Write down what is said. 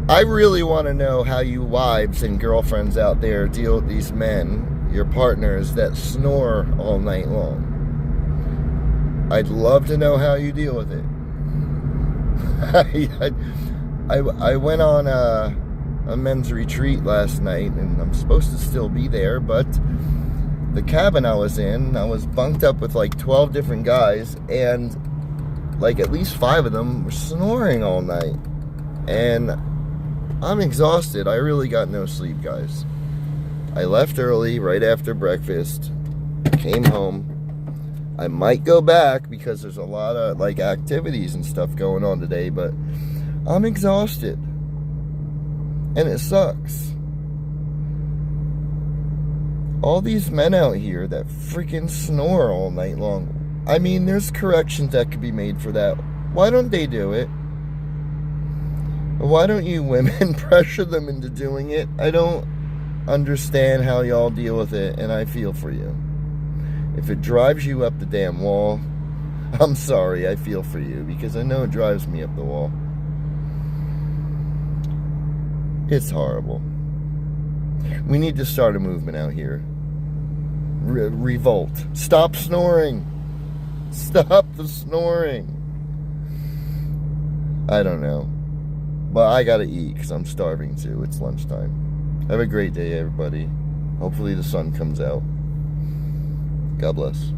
I really want to know how you wives and girlfriends out there deal with these men, your partners, that snore all night long. I'd love to know how you deal with it. I went on a men's retreat last night, and I'm supposed to still be there, but the cabin I was in, I was bunked up with like 12 different guys, and like at least 5 of them were snoring all night. And I'm exhausted. I really got no sleep, guys. I left early, right after breakfast, came home. I might go back because there's a lot of like activities and stuff going on today, but I'm exhausted. And it sucks. All these men out here that freaking snore all night long. I mean, there's corrections that could be made for that. Why don't they do it? Why don't you women pressure them into doing it? I don't understand how y'all deal with it, and I feel for you. If it drives you up the damn wall, I'm sorry, I feel for you, because I know it drives me up the wall. It's horrible. We need to start a movement out here. Revolt. Stop snoring. Stop the snoring. I don't know. But I gotta eat because I'm starving too. It's lunchtime. Have a great day, everybody. Hopefully the sun comes out. God bless.